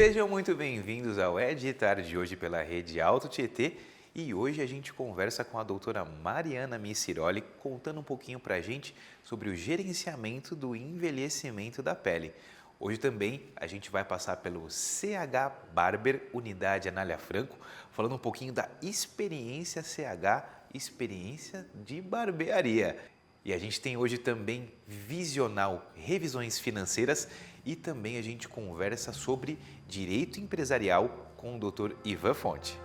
Sejam muito bem-vindos ao É de Tarde de hoje pela Rede Alto Tietê e hoje a gente conversa com a doutora Mariana Missiroli contando um pouquinho pra gente sobre o gerenciamento do envelhecimento da pele. Hoje também a gente vai passar pelo CH Barber Unidade Anália Franco, falando um pouquinho da experiência CH, experiência de barbearia. E a gente tem hoje também Visional Revisões Financeiras e também a gente conversa sobre direito empresarial com o Dr. Ivan Fonte.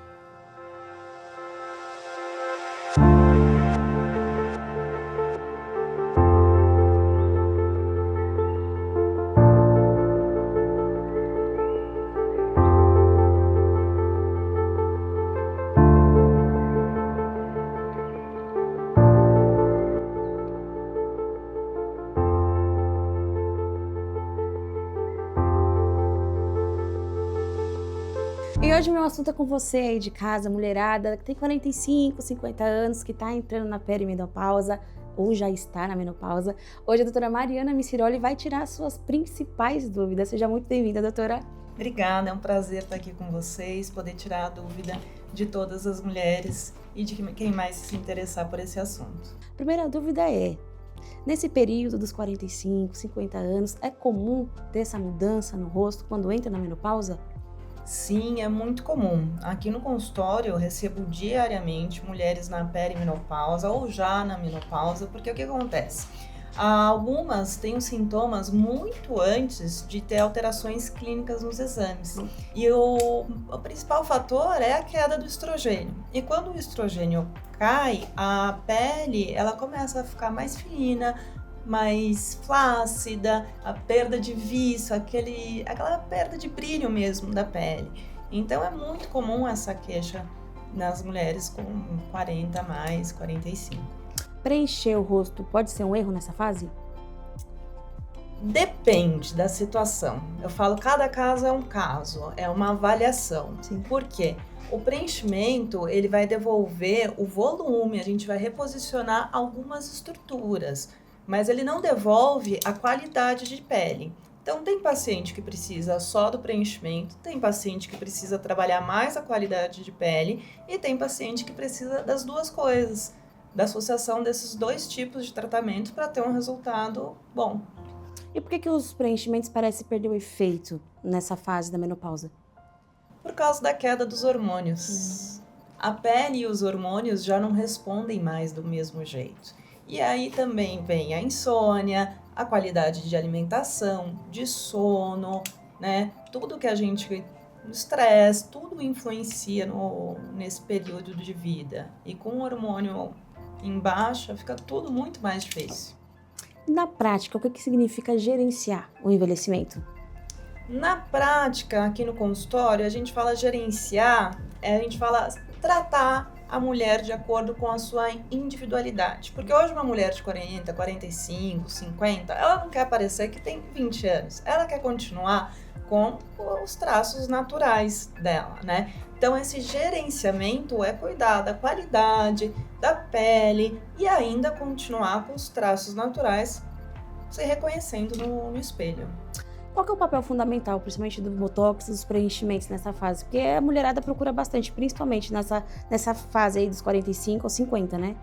E hoje o meu assunto é com você aí de casa, mulherada, que tem 45, 50 anos, que está entrando na perimenopausa ou já está na menopausa. Hoje a doutora Mariana Missiroli vai tirar as suas principais dúvidas. Seja muito bem-vinda, doutora. Obrigada, é um prazer estar aqui com vocês, poder tirar a dúvida de todas as mulheres e de quem mais se interessar por esse assunto. A primeira dúvida é, nesse período dos 45, 50 anos, é comum ter essa mudança no rosto quando entra na menopausa? Sim, é muito comum. Aqui no consultório eu recebo diariamente mulheres na perimenopausa ou já na menopausa, porque o que acontece? Algumas têm os sintomas muito antes de ter alterações clínicas nos exames. E o principal fator é a queda do estrogênio. E quando o estrogênio cai, a pele ela começa a ficar mais fina, mais flácida, a perda de viço, aquela perda de brilho mesmo da pele. Então é muito comum essa queixa nas mulheres com 40 mais, 45. Preencher o rosto pode ser um erro nessa fase? Depende da situação. Eu falo, cada caso é um caso, é uma avaliação. Sim. Por quê? O preenchimento, ele vai devolver o volume, a gente vai reposicionar algumas estruturas, mas ele não devolve a qualidade de pele. Então, tem paciente que precisa só do preenchimento, tem paciente que precisa trabalhar mais a qualidade de pele e tem paciente que precisa das duas coisas, da associação desses dois tipos de tratamento para ter um resultado bom. E por que os preenchimentos parecem perder o efeito nessa fase da menopausa? Por causa da queda dos hormônios. A pele e os hormônios já não respondem mais do mesmo jeito. E aí também vem a insônia, a qualidade de alimentação, de sono, né? Tudo que a gente... O estresse, tudo influencia nesse período de vida. E com o hormônio em baixa, fica tudo muito mais difícil. Na prática, o que significa gerenciar o envelhecimento? Na prática, aqui no consultório, a gente fala gerenciar, a gente fala tratar a mulher de acordo com a sua individualidade. Porque hoje uma mulher de 40, 45, 50, ela não quer parecer que tem 20 anos. Ela quer continuar com os traços naturais dela, né? Então, esse gerenciamento é cuidar da qualidade da pele e ainda continuar com os traços naturais se reconhecendo no espelho. Qual que é o papel fundamental, principalmente do botox e dos preenchimentos nessa fase? Porque a mulherada procura bastante, principalmente nessa fase aí dos 45 ou 50, né?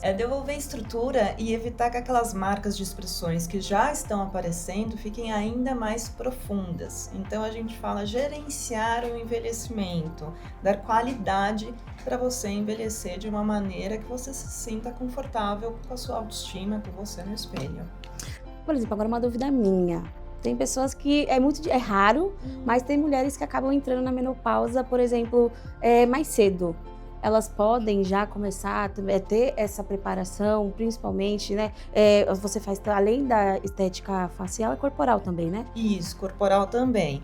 É devolver estrutura e evitar que aquelas marcas de expressões que já estão aparecendo fiquem ainda mais profundas. Então a gente fala gerenciar o envelhecimento, dar qualidade para você envelhecer de uma maneira que você se sinta confortável com a sua autoestima, com você no espelho. Por exemplo, agora uma dúvida minha. Tem pessoas que é raro, mas tem mulheres que acabam entrando na menopausa, por exemplo, mais cedo. Elas podem já começar a ter essa preparação, principalmente, né? Você faz, além da estética facial, é corporal também, né? Isso, corporal também.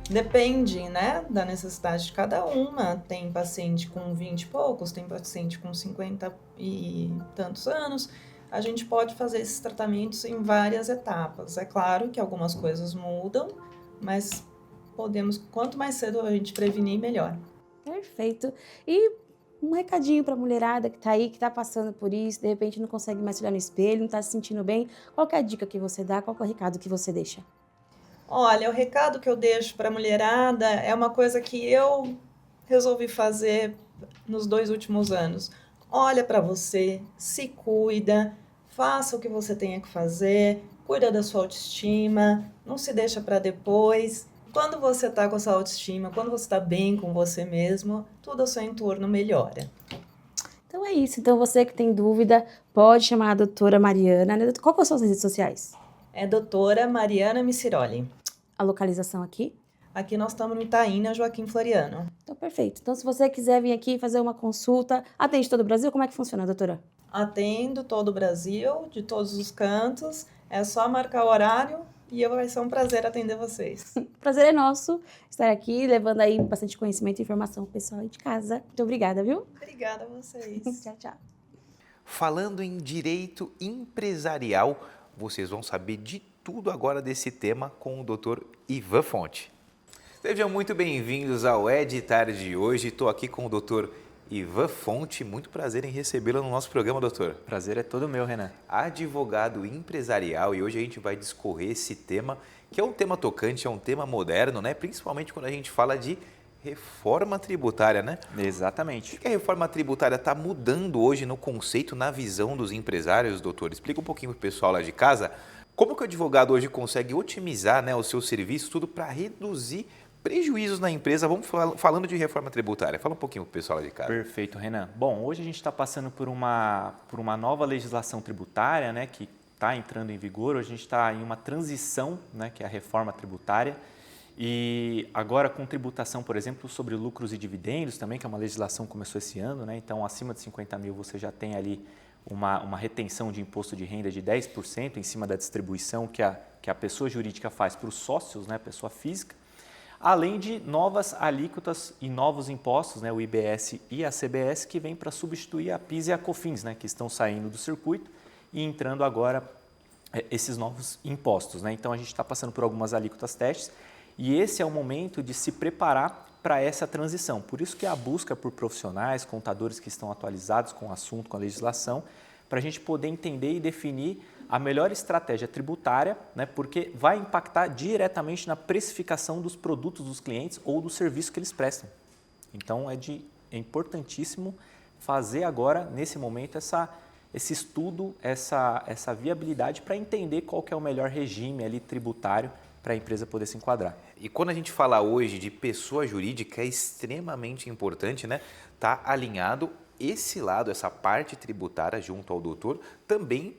Depende, né, da necessidade de cada uma. Tem paciente com 20 e poucos, tem paciente com 50 e tantos anos. A gente pode fazer esses tratamentos em várias etapas. É claro que algumas coisas mudam, mas quanto mais cedo a gente prevenir, melhor. Perfeito. E um recadinho para a mulherada que está aí, que está passando por isso, de repente não consegue mais olhar no espelho, não está se sentindo bem. Qual que é a dica que você dá? Qual que é o recado que você deixa? Olha, o recado que eu deixo para a mulherada é uma coisa que eu resolvi fazer nos 2 últimos anos. Olha para você, se cuida, faça o que você tenha que fazer, cuida da sua autoestima, não se deixa para depois. Quando você está com essa autoestima, quando você está bem com você mesmo, tudo ao seu entorno melhora. Então é isso. Então você que tem dúvida, pode chamar a doutora Mariana, né? Qual que são as redes sociais? É doutora Mariana Missiroli. A localização aqui? Aqui nós estamos no Itaim, na Joaquim Floriano. Então, perfeito. Então, se você quiser vir aqui fazer uma consulta, atende todo o Brasil, como é que funciona, doutora? Atendo todo o Brasil, de todos os cantos. É só marcar o horário e vai ser um prazer atender vocês. O prazer é nosso estar aqui, levando aí bastante conhecimento e informação pro pessoal aí de casa. Muito obrigada, viu? Obrigada a vocês. Tchau, tchau. Falando em direito empresarial, vocês vão saber de tudo agora desse tema com o Dr. Ivan Fonte. Sejam muito bem-vindos ao Ed Tarde de hoje. Estou aqui com o Dr. Ivan Fonte. Muito prazer em recebê-lo no nosso programa, doutor. Prazer é todo meu, Renan. Advogado empresarial, e hoje a gente vai discorrer esse tema, que é um tema tocante, é um tema moderno, né? Principalmente quando a gente fala de reforma tributária, né? Exatamente. O que a reforma tributária está mudando hoje no conceito, na visão dos empresários, doutor? Explica um pouquinho para o pessoal lá de casa. Como que o advogado hoje consegue otimizar, né, o seu serviço, tudo para reduzir prejuízos na empresa? Vamos falando de reforma tributária. Fala um pouquinho para o pessoal lá de casa. Perfeito, Renan. Bom, hoje a gente está passando por uma nova legislação tributária, né, que está entrando em vigor. Hoje a gente está em uma transição, né, que é a reforma tributária. E agora com tributação, por exemplo, sobre lucros e dividendos também, que é uma legislação que começou esse ano, né? Então, acima de 50 mil você já tem ali uma retenção de imposto de renda de 10% em cima da distribuição que a pessoa jurídica faz para os sócios, né, pessoa física, além de novas alíquotas e novos impostos, né, o IBS e a CBS, que vem para substituir a PIS e a COFINS, né, que estão saindo do circuito e entrando agora esses novos impostos, né? Então, a gente está passando por algumas alíquotas testes. E esse é o momento de se preparar para essa transição. Por isso que a busca por profissionais, contadores que estão atualizados com o assunto, com a legislação, para a gente poder entender e definir a melhor estratégia tributária, né, porque vai impactar diretamente na precificação dos produtos dos clientes ou do serviço que eles prestam. Então, é importantíssimo fazer agora, nesse momento, esse estudo, essa viabilidade para entender qual que é o melhor regime ali tributário para a empresa poder se enquadrar. E quando a gente fala hoje de pessoa jurídica, é extremamente importante, né? Tá alinhado esse lado, essa parte tributária junto ao doutor, também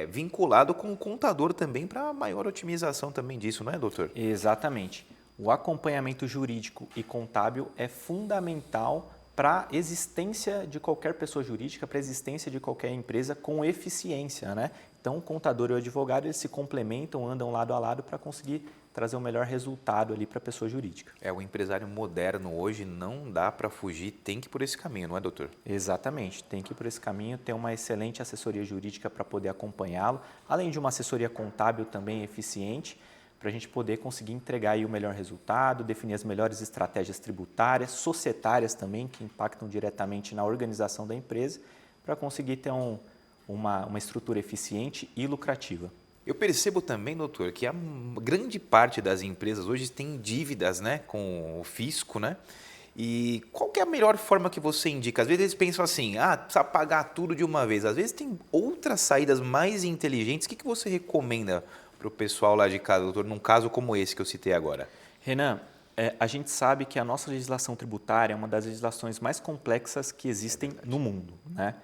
vinculado com o contador também para maior otimização também disso, não é, doutor? Exatamente. O acompanhamento jurídico e contábil é fundamental para a existência de qualquer pessoa jurídica, para a existência de qualquer empresa com eficiência, né? Então, o contador e o advogado, eles se complementam, andam lado a lado para conseguir trazer o melhor resultado ali para a pessoa jurídica. O empresário moderno hoje não dá para fugir, tem que ir por esse caminho, não é, doutor? Exatamente, tem que ir por esse caminho, ter uma excelente assessoria jurídica para poder acompanhá-lo, além de uma assessoria contábil também eficiente, para a gente poder conseguir entregar aí o melhor resultado, definir as melhores estratégias tributárias, societárias também, que impactam diretamente na organização da empresa, para conseguir ter uma estrutura eficiente e lucrativa. Eu percebo também, doutor, que a grande parte das empresas hoje tem dívidas, né, com o fisco, né? E qual que é a melhor forma que você indica? Às vezes eles pensam assim, precisa pagar tudo de uma vez. Às vezes tem outras saídas mais inteligentes. O que você recomenda para o pessoal lá de casa, doutor, num caso como esse que eu citei agora? Renan, a gente sabe que a nossa legislação tributária é uma das legislações mais complexas que existem no mundo, né?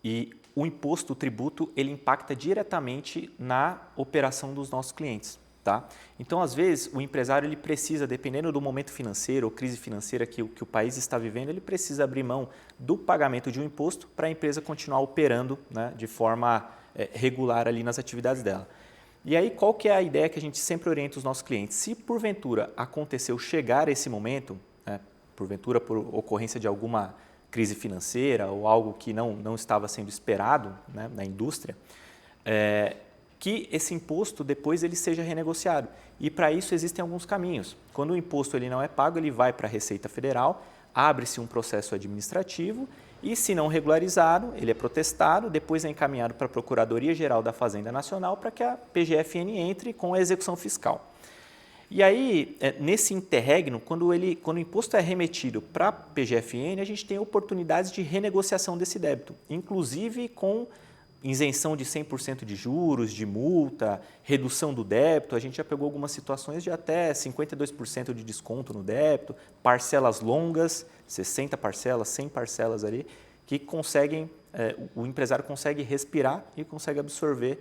E o imposto, o tributo, ele impacta diretamente na operação dos nossos clientes, tá? Então, às vezes, o empresário ele precisa, dependendo do momento financeiro ou crise financeira que o país está vivendo, ele precisa abrir mão do pagamento de um imposto para a empresa continuar operando, né, de forma regular ali nas atividades dela. E aí, qual que é a ideia que a gente sempre orienta os nossos clientes? Se, porventura, aconteceu chegar esse momento, né, porventura por ocorrência de alguma crise financeira ou algo que não estava sendo esperado, né, na indústria, que esse imposto depois ele seja renegociado. E para isso existem alguns caminhos. Quando o imposto ele não é pago, ele vai para a Receita Federal, abre-se um processo administrativo e, se não regularizado, ele é protestado, depois é encaminhado para a Procuradoria-Geral da Fazenda Nacional para que a PGFN entre com a execução fiscal. E aí, nesse interregno, quando o imposto é remetido para a PGFN, a gente tem oportunidades de renegociação desse débito, inclusive com isenção de 100% de juros, de multa, redução do débito. A gente já pegou algumas situações de até 52% de desconto no débito, parcelas longas, 60 parcelas, 100 parcelas ali, que conseguem, o empresário consegue respirar e consegue absorver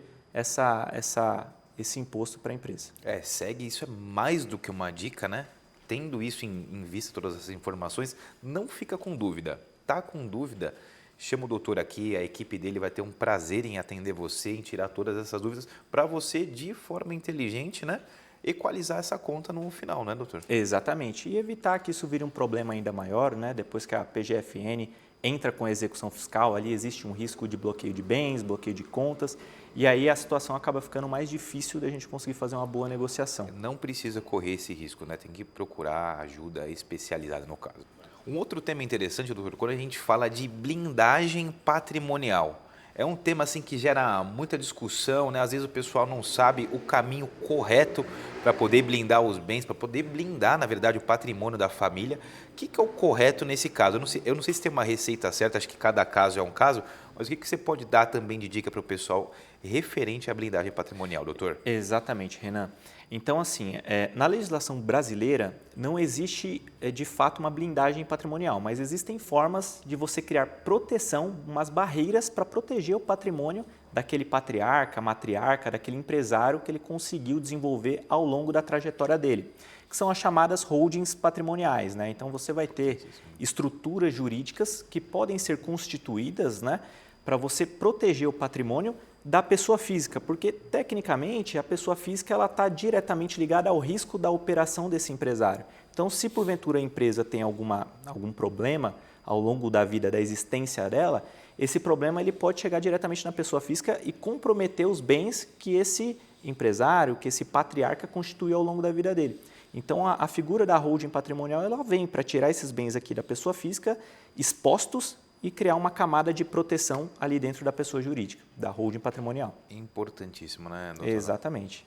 esse imposto para a empresa. Segue, isso é mais do que uma dica, né? Tendo isso em vista, todas essas informações, não fica com dúvida. Tá com dúvida? Chama o doutor aqui, a equipe dele vai ter um prazer em atender você, em tirar todas essas dúvidas, para você, de forma inteligente, né, equalizar essa conta no final, né, doutor? Exatamente. E evitar que isso vire um problema ainda maior, né? Depois que a PGFN entra com a execução fiscal, ali existe um risco de bloqueio de bens, bloqueio de contas, e aí a situação acaba ficando mais difícil da gente conseguir fazer uma boa negociação. Não precisa correr esse risco, né? Tem que procurar ajuda especializada no caso. Um outro tema interessante, doutor, quando a gente fala de blindagem patrimonial. É um tema assim que gera muita discussão, né? Às vezes o pessoal não sabe o caminho correto para poder blindar os bens, para poder blindar, na verdade, o patrimônio da família. O que é o correto nesse caso? Eu não sei se tem uma receita certa, acho que cada caso é um caso, mas o que você pode dar também de dica para o pessoal referente à blindagem patrimonial, doutor? Exatamente, Renan. Então, assim, na legislação brasileira não existe, de fato, uma blindagem patrimonial, mas existem formas de você criar proteção, umas barreiras para proteger o patrimônio daquele patriarca, matriarca, daquele empresário que ele conseguiu desenvolver ao longo da trajetória dele, que são as chamadas holdings patrimoniais, né? Então, você vai ter estruturas jurídicas que podem ser constituídas, né, para você proteger o patrimônio da pessoa física, porque tecnicamente a pessoa física ela está diretamente ligada ao risco da operação desse empresário. Então, se porventura a empresa tem algum problema ao longo da vida da existência dela, esse problema ele pode chegar diretamente na pessoa física e comprometer os bens que esse empresário, que esse patriarca constituiu ao longo da vida dele. Então, a figura da holding patrimonial ela vem para tirar esses bens aqui da pessoa física expostos e criar uma camada de proteção ali dentro da pessoa jurídica, da holding patrimonial. Importantíssimo, né, doutor? Exatamente.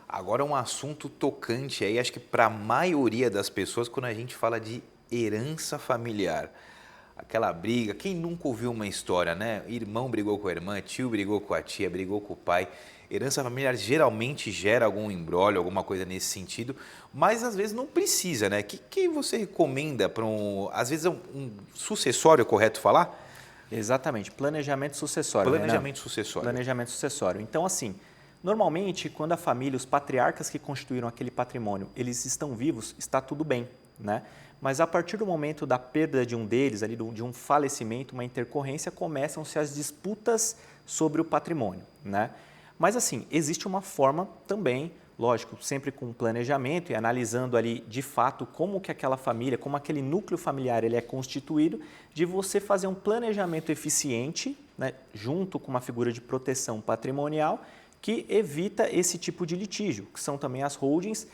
Agora um assunto tocante aí, acho que para a maioria das pessoas, quando a gente fala de herança familiar. Aquela briga, quem nunca ouviu uma história, né? Irmão brigou com a irmã, tio brigou com a tia, brigou com o pai. Herança familiar geralmente gera algum imbróglio, alguma coisa nesse sentido, mas às vezes não precisa, né? O que você recomenda para às vezes é um sucessório, correto falar? Exatamente, planejamento sucessório. Planejamento sucessório. Planejamento sucessório. Então, assim, normalmente, quando a família, os patriarcas que constituíram aquele patrimônio, eles estão vivos, está tudo bem, né? Mas a partir do momento da perda de um deles, ali, de um falecimento, uma intercorrência, começam-se as disputas sobre o patrimônio, né? Mas, assim, existe uma forma também, lógico, sempre com planejamento e analisando ali, de fato, como que aquela família, como aquele núcleo familiar ele é constituído, de você fazer um planejamento eficiente, né, junto com uma figura de proteção patrimonial, que evita esse tipo de litígio, que são também as holdings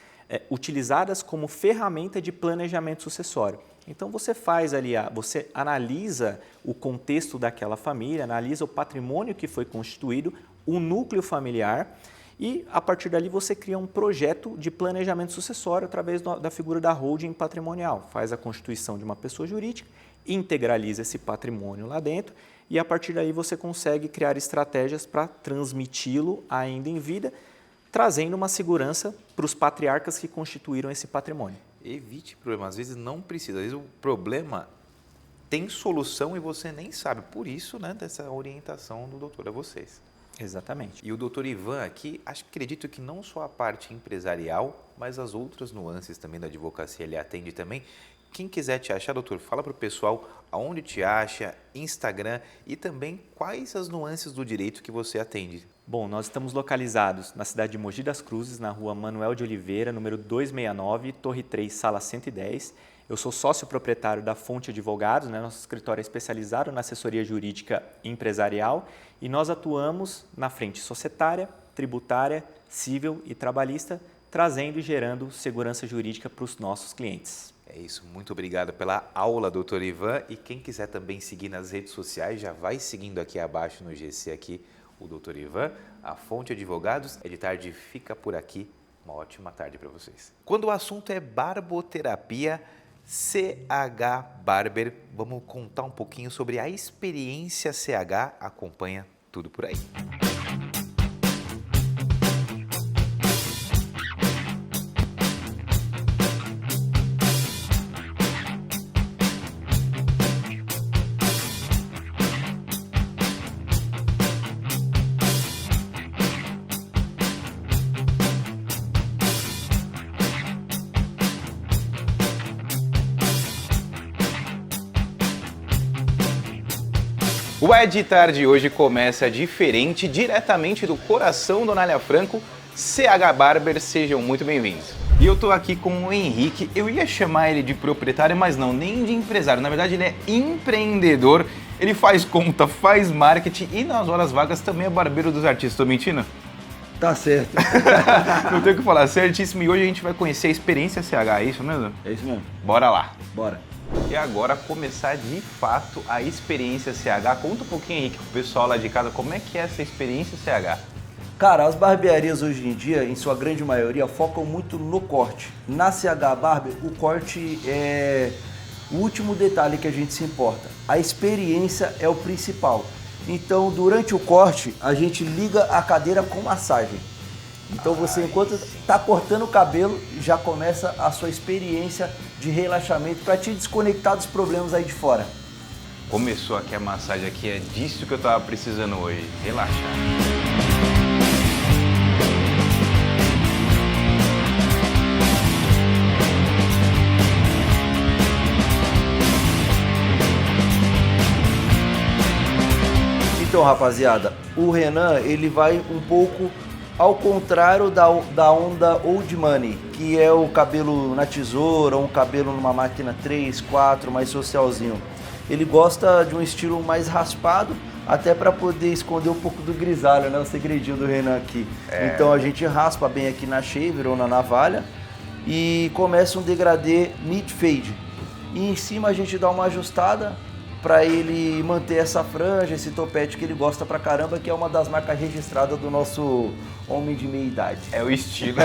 utilizadas como ferramenta de planejamento sucessório. Então, você faz ali, você analisa o contexto daquela família, analisa o patrimônio que foi constituído, o núcleo familiar e, a partir dali, você cria um projeto de planejamento sucessório através da figura da holding patrimonial. Faz a constituição de uma pessoa jurídica, integraliza esse patrimônio lá dentro e, a partir daí, você consegue criar estratégias para transmiti-lo ainda em vida, trazendo uma segurança para os patriarcas que constituíram esse patrimônio. Evite problema, às vezes não precisa, às vezes o problema tem solução e você nem sabe. Por isso, né, dessa orientação do doutor a vocês. Exatamente. E o doutor Ivan aqui, acredito que não só a parte empresarial, mas as outras nuances também da advocacia ele atende também. Quem quiser te achar, doutor, fala para o pessoal aonde te acha, Instagram e também quais as nuances do direito que você atende. Bom, nós estamos localizados na cidade de Mogi das Cruzes, na rua Manuel de Oliveira, número 269, Torre 3, sala 110. Eu sou sócio proprietário da Fonte Advogados, né? Nosso escritório é especializado na assessoria jurídica empresarial e nós atuamos na frente societária, tributária, civil e trabalhista, trazendo e gerando segurança jurídica para os nossos clientes. É isso, muito obrigado pela aula, doutor Ivan. E quem quiser também seguir nas redes sociais, já vai seguindo aqui abaixo no GC aqui o doutor Ivan, a Fonte Advogados. É de tarde, fica por aqui. Uma ótima tarde para vocês. Quando o assunto é barboterapia, CH Barber, vamos contar um pouquinho sobre a experiência CH. Acompanha tudo por aí. O Ed Tarde hoje começa diferente, diretamente do coração do Anália Franco. CH Barber, sejam muito bem-vindos. E eu tô aqui com o Henrique, eu ia chamar ele de proprietário, mas não, nem de empresário. Na verdade, ele é empreendedor, ele faz conta, faz marketing e nas horas vagas também é barbeiro dos artistas. Tô mentindo? Tá certo. Não tenho o que falar, certíssimo. E hoje a gente vai conhecer a experiência CH, é isso mesmo? É isso mesmo. Bora lá. Bora. E agora começar de fato a experiência CH. Conta um pouquinho, Henrique, pro pessoal lá de casa, como é que é essa experiência CH? Cara, as barbearias hoje em dia, em sua grande maioria, focam muito no corte. Na CH Barber, o corte é o último detalhe que a gente se importa. A experiência é o principal. Então, durante o corte, a gente liga a cadeira com massagem. Então você, enquanto está cortando o cabelo, já começa a sua experiência de relaxamento para te desconectar dos problemas aí de fora. Começou aqui a massagem aqui, é disso que eu tava precisando hoje, relaxar. Então, rapaziada, o Renan, ele vai um pouco ao contrário da onda Old Money, que é o cabelo na tesoura, ou um cabelo numa máquina 3, 4, mais socialzinho. Ele gosta de um estilo mais raspado, até para poder esconder um pouco do grisalho, né? O segredinho do Renan aqui. Então a gente raspa bem aqui na shaver ou na navalha e começa um degradê mid-fade. E em cima a gente dá uma ajustada para ele manter essa franja, esse topete que ele gosta pra caramba, que é uma das marcas registradas do nosso homem de meia idade. É o estilo.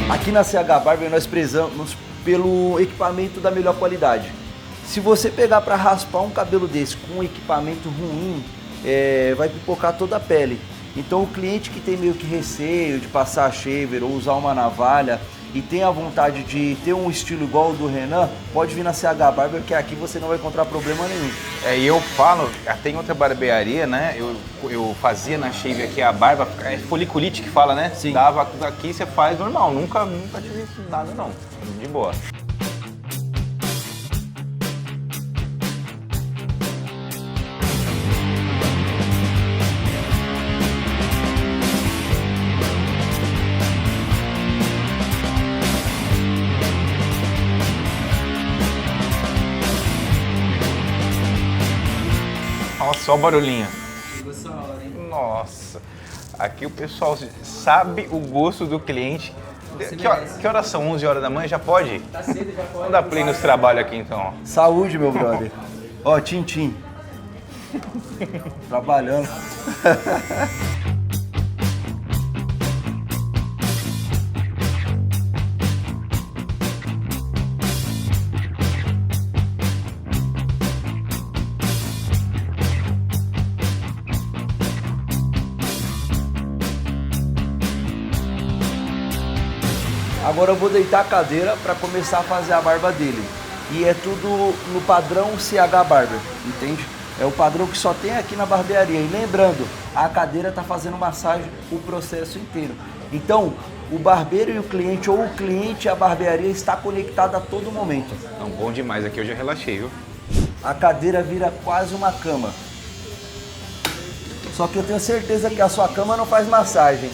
Aqui na CH Barber nós prezamos pelo equipamento da melhor qualidade. Se você pegar para raspar um cabelo desse com um equipamento ruim, vai pipocar toda a pele. Então o cliente que tem meio que receio de passar a shaver ou usar uma navalha e tem a vontade de ter um estilo igual ao do Renan, pode vir na CH Barber, que aqui você não vai encontrar problema nenhum. E eu falo, tem outra barbearia, né? Eu fazia na shave aqui a barba, é foliculite que fala, né? Sim. Dava aqui, você faz normal, nunca tive nada não, de boa. Nossa, só o barulhinho. Chegou essa hora, hein? Nossa, aqui o pessoal sabe o gosto do cliente. Que horas são? 11 horas da manhã? Já pode? Tá cedo, já pode. Vamos dar play nos trabalhos aqui então. Saúde, meu brother. Ó, Tintim. Trabalhando. Agora eu vou deitar a cadeira para começar a fazer a barba dele. E é tudo no padrão CH Barber, entende? É o padrão que só tem aqui na barbearia. E lembrando, a cadeira está fazendo massagem o processo inteiro. Então, o barbeiro e o cliente, ou o cliente e a barbearia está conectado a todo momento. Não, bom demais aqui, eu já relaxei, viu? A cadeira vira quase uma cama. Só que eu tenho certeza que a sua cama não faz massagem.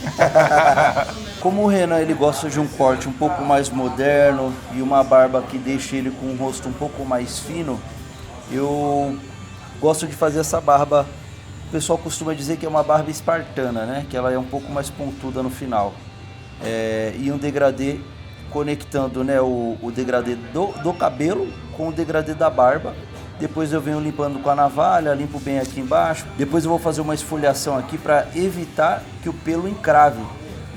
Como o Renan ele gosta de um corte um pouco mais moderno e uma barba que deixa ele com um rosto um pouco mais fino, eu gosto de fazer essa barba. O pessoal costuma dizer que é uma barba espartana, né? Que ela é um pouco mais pontuda no final. E um degradê conectando, né, o degradê do cabelo com o degradê da barba. Depois eu venho limpando com a navalha, limpo bem aqui embaixo. Depois eu vou fazer uma esfoliação aqui para evitar que o pelo encrave,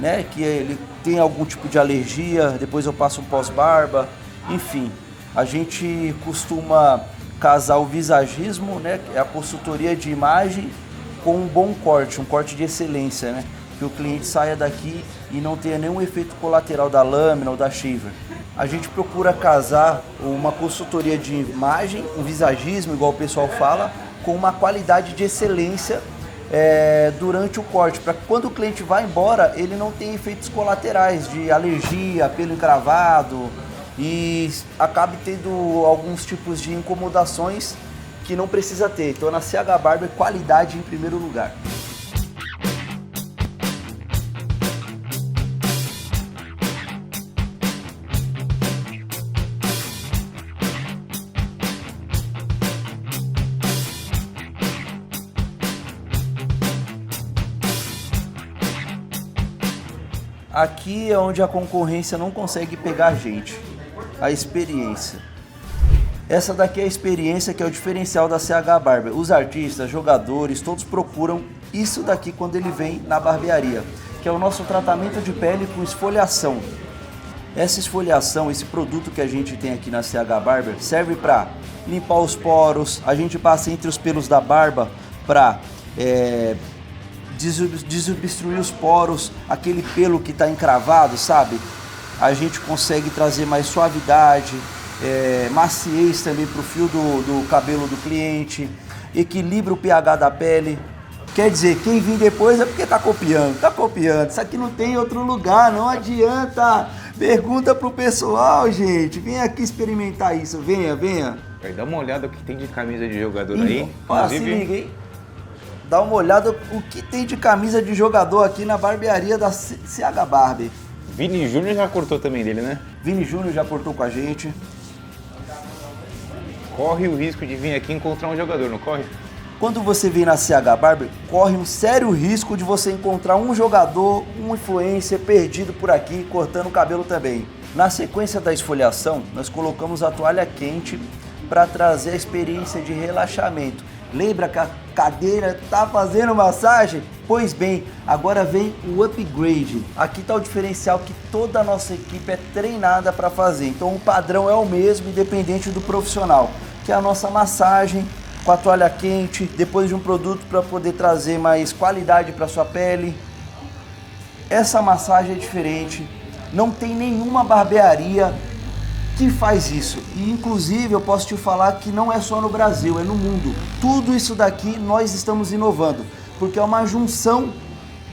né? Que ele tem algum tipo de alergia. Depois eu passo um pós-barba. Enfim, a gente costuma casar o visagismo, né? Que é a consultoria de imagem, com um bom corte, um corte de excelência, né? Que o cliente saia daqui e não tenha nenhum efeito colateral da lâmina ou da shaver. A gente procura casar uma consultoria de imagem, um visagismo, igual o pessoal fala, com uma qualidade de excelência durante o corte, para que quando o cliente vai embora, ele não tenha efeitos colaterais de alergia, pelo encravado e acabe tendo alguns tipos de incomodações que não precisa ter. Então na CH Barber, qualidade em primeiro lugar. Aqui é onde a concorrência não consegue pegar a gente, a experiência. Essa daqui é a experiência que é o diferencial da CH Barber. Os artistas, jogadores, todos procuram isso daqui quando ele vem na barbearia, que é o nosso tratamento de pele com esfoliação. Essa esfoliação, esse produto que a gente tem aqui na CH Barber, serve para limpar os poros, a gente passa entre os pelos da barba para desobstruir os poros, aquele pelo que está encravado, sabe? A gente consegue trazer mais suavidade, maciez também para o fio do cabelo do cliente, equilibra o pH da pele. Quer dizer, quem vir depois é porque está copiando, Isso aqui não tem em outro lugar, não adianta. Pergunta pro pessoal, gente. Vem aqui experimentar isso, venha. Vai dar uma olhada o que tem de camisa de jogador aí. Ó, se liga, hein? Dá uma olhada o que tem de camisa de jogador aqui na barbearia da CH Barber. Vini Júnior já cortou também dele, né? Vini Júnior já cortou com a gente. Corre o risco de vir aqui encontrar um jogador, não corre? Quando você vem na CH Barber, corre um sério risco de você encontrar um jogador, um influencer perdido por aqui, cortando o cabelo também. Na sequência da esfoliação, nós colocamos a toalha quente para trazer a experiência de relaxamento. Lembra que a cadeira tá fazendo massagem? Pois bem, agora vem o upgrade. Aqui está o diferencial que toda a nossa equipe é treinada para fazer. Então o padrão é o mesmo, independente do profissional, que é a nossa massagem com a toalha quente, depois de um produto para poder trazer mais qualidade para sua pele. Essa massagem é diferente, não tem nenhuma barbearia que faz isso. E inclusive eu posso te falar que não é só no Brasil, é no mundo. Tudo isso daqui nós estamos inovando, porque é uma junção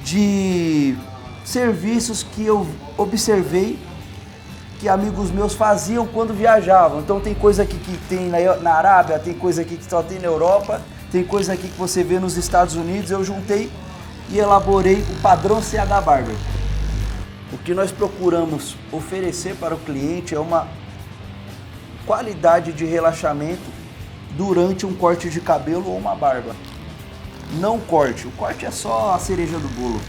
de serviços que eu observei que amigos meus faziam quando viajavam. Então tem coisa aqui que tem na Arábia, tem coisa aqui que só tem na Europa, tem coisa aqui que você vê nos Estados Unidos. Eu juntei e elaborei o padrão CH Barber. O que nós procuramos oferecer para o cliente é uma qualidade de relaxamento durante um corte de cabelo ou uma barba. Não corte, o corte é só a cereja do bolo.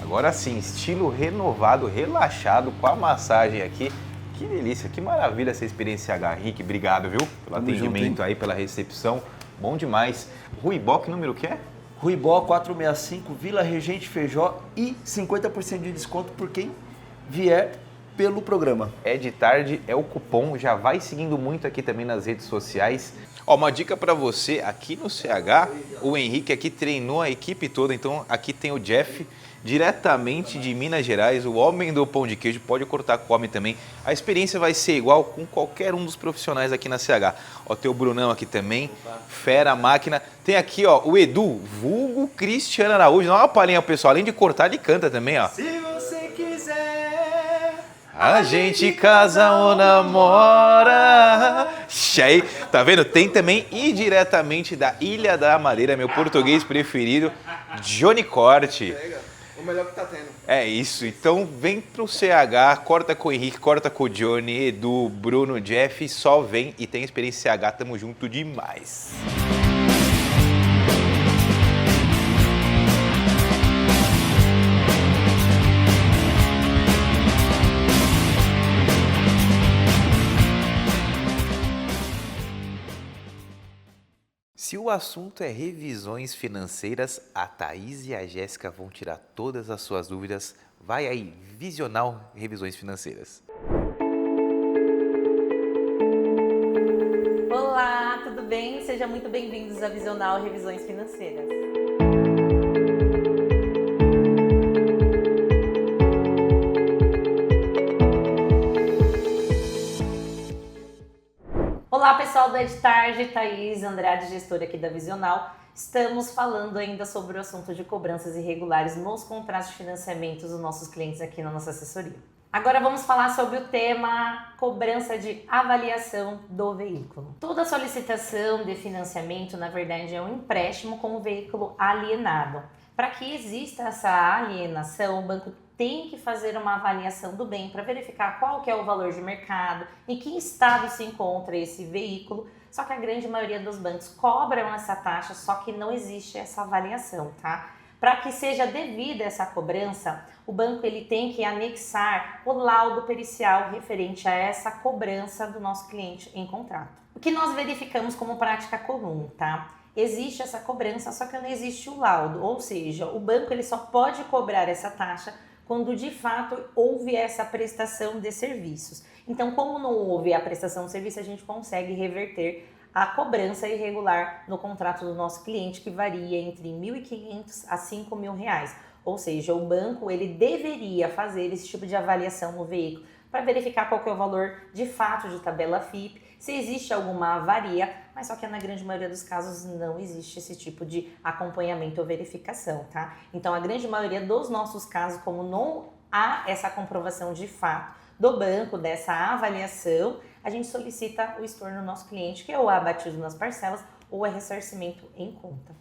Agora sim, estilo renovado, relaxado, com a massagem aqui. Que delícia, que maravilha essa experiência CH. Rick, obrigado, viu? Pelo atendimento aí, pela recepção. Bom demais. Ruibó, que número que é? Ruibó 465, Vila Regente Feijó, e 50% de desconto por quem vier pelo programa. É de tarde, é o cupom, já vai seguindo muito aqui também nas redes sociais. Ó, uma dica para você, aqui no CH, o Henrique aqui treinou a equipe toda, então aqui tem o Jeff, diretamente de Minas Gerais, o homem do pão de queijo, pode cortar com o homem também. A experiência vai ser igual com qualquer um dos profissionais aqui na CH. Ó, tem o Brunão aqui também, fera máquina. Tem aqui, ó, o Edu, vulgo Cristiano Araújo. Dá uma palhinha, pessoal, além de cortar, ele canta também, ó. Se você quiser, A gente casa ou namora. Aí, tá vendo? Tem também, e diretamente da Ilha da Madeira, meu português preferido, Johnny Corte. O melhor que tá tendo. É isso, então vem pro CH, corta com o Henrique, corta com o Johnny, Edu, Bruno, Jeff, só vem e tem experiência CH, tamo junto demais. Se o assunto é revisões financeiras, a Thaís e a Jéssica vão tirar todas as suas dúvidas. Vai aí, Visional Revisões Financeiras. Olá, tudo bem? Sejam muito bem-vindos a Visional Revisões Financeiras. Olá, pessoal do EdTarde, Thaís Andrade, gestora aqui da Visional. Estamos falando ainda sobre o assunto de cobranças irregulares nos contratos de financiamento dos nossos clientes aqui na nossa assessoria. Agora vamos falar sobre o tema cobrança de avaliação do veículo. Toda solicitação de financiamento, na verdade, é um empréstimo com o veículo alienado. Para que exista essa alienação, o banco tem que fazer uma avaliação do bem para verificar qual que é o valor de mercado, em que estado se encontra esse veículo. Só que a grande maioria dos bancos cobram essa taxa, só que não existe essa avaliação, tá? Para que seja devida essa cobrança, o banco ele tem que anexar o laudo pericial referente a essa cobrança do nosso cliente em contrato. O que nós verificamos como prática comum, tá? Existe essa cobrança, só que não existe o laudo, ou seja, o banco ele só pode cobrar essa taxa quando de fato houve essa prestação de serviços. Então, como não houve a prestação de serviço, a gente consegue reverter a cobrança irregular no contrato do nosso cliente, que varia entre R$ 1.500 a R$ 5.000. Ou seja, o banco ele deveria fazer esse tipo de avaliação no veículo para verificar qual que é o valor de fato de tabela FIP, se existe alguma avaria, mas só que na grande maioria dos casos não existe esse tipo de acompanhamento ou verificação, tá? Então, a grande maioria dos nossos casos, como não há essa comprovação de fato do banco, dessa avaliação, a gente solicita o estorno do nosso cliente, que é ou é abatido nas parcelas ou é ressarcimento em conta.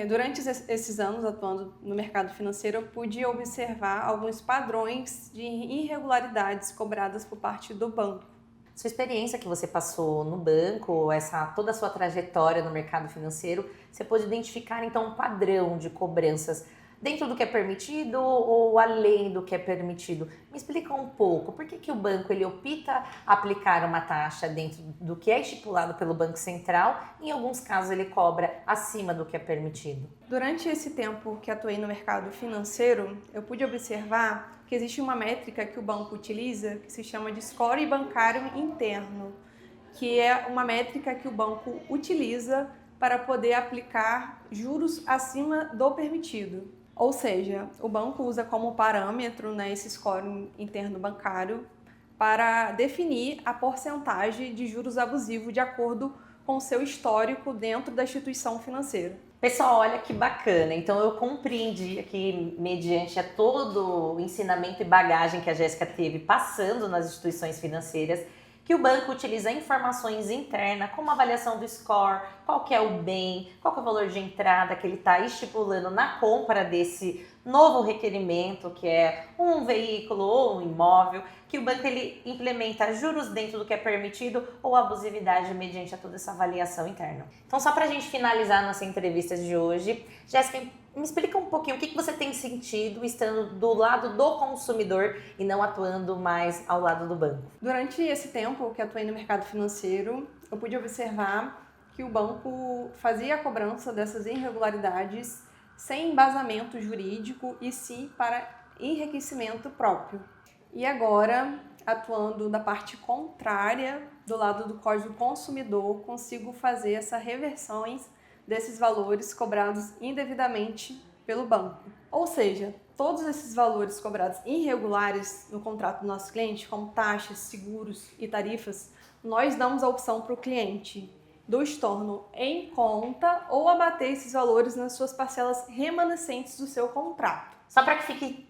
Durante esses anos atuando no mercado financeiro, eu pude observar alguns padrões de irregularidades cobradas por parte do banco. Sua experiência que você passou no banco, toda a sua trajetória no mercado financeiro, você pôde identificar então um padrão de cobranças dentro do que é permitido ou além do que é permitido? Me explica um pouco, por que o banco ele opta aplicar uma taxa dentro do que é estipulado pelo Banco Central e em alguns casos ele cobra acima do que é permitido? Durante esse tempo que atuei no mercado financeiro, eu pude observar que existe uma métrica que o banco utiliza que se chama de score bancário interno, que é uma métrica que o banco utiliza para poder aplicar juros acima do permitido. Ou seja, o banco usa como parâmetro, né, esse score interno bancário para definir a porcentagem de juros abusivos de acordo com o seu histórico dentro da instituição financeira. Pessoal, olha que bacana. Então eu compreendi aqui, mediante a todo o ensinamento e bagagem que a Jéssica teve passando nas instituições financeiras, que o banco utiliza informações internas, como avaliação do score, qual que é o bem, qual que é o valor de entrada que ele está estipulando na compra desse novo requerimento, que é um veículo ou um imóvel, que o banco ele implementa juros dentro do que é permitido ou abusividade mediante a toda essa avaliação interna. Então, só para a gente finalizar nossa entrevista de hoje, Jéssica, me explica um pouquinho o que você tem sentido estando do lado do consumidor e não atuando mais ao lado do banco. Durante esse tempo que atuei no mercado financeiro, eu pude observar que o banco fazia a cobrança dessas irregularidades sem embasamento jurídico e sim para enriquecimento próprio. E agora, atuando da parte contrária, do lado do Código do Consumidor, consigo fazer essas reversões desses valores cobrados indevidamente pelo banco. Ou seja, todos esses valores cobrados irregulares no contrato do nosso cliente, como taxas, seguros e tarifas, nós damos a opção para o cliente do estorno em conta ou abater esses valores nas suas parcelas remanescentes do seu contrato. Só para que fique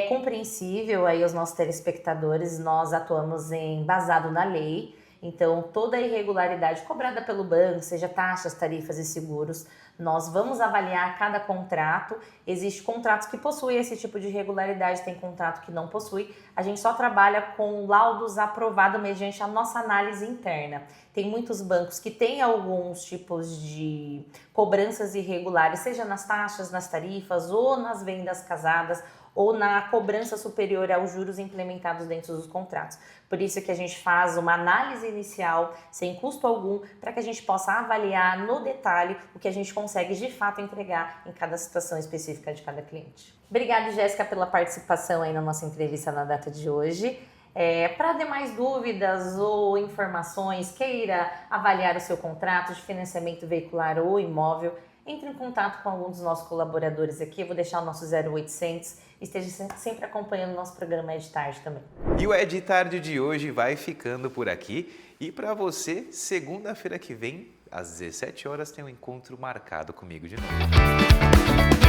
compreensível aí aos nossos telespectadores, nós atuamos embasado na lei. Então, toda a irregularidade cobrada pelo banco, seja taxas, tarifas e seguros, nós vamos avaliar cada contrato. Existem contratos que possuem esse tipo de irregularidade, tem contrato que não possui. A gente só trabalha com laudos aprovados mediante a nossa análise interna. Tem muitos bancos que têm alguns tipos de cobranças irregulares, seja nas taxas, nas tarifas ou nas vendas casadas, ou na cobrança superior aos juros implementados dentro dos contratos. Por isso que a gente faz uma análise inicial, sem custo algum, para que a gente possa avaliar no detalhe o que a gente consegue de fato entregar em cada situação específica de cada cliente. Obrigada, Jéssica, pela participação aí na nossa entrevista na data de hoje. Para demais dúvidas ou informações, queira avaliar o seu contrato de financiamento veicular ou imóvel, entre em contato com algum dos nossos colaboradores aqui. Eu vou deixar o nosso 0800. Esteja sempre acompanhando o nosso programa É de Tarde também. E o É de Tarde de hoje vai ficando por aqui. E para você, segunda-feira que vem, às 17 horas, tem um encontro marcado comigo de novo.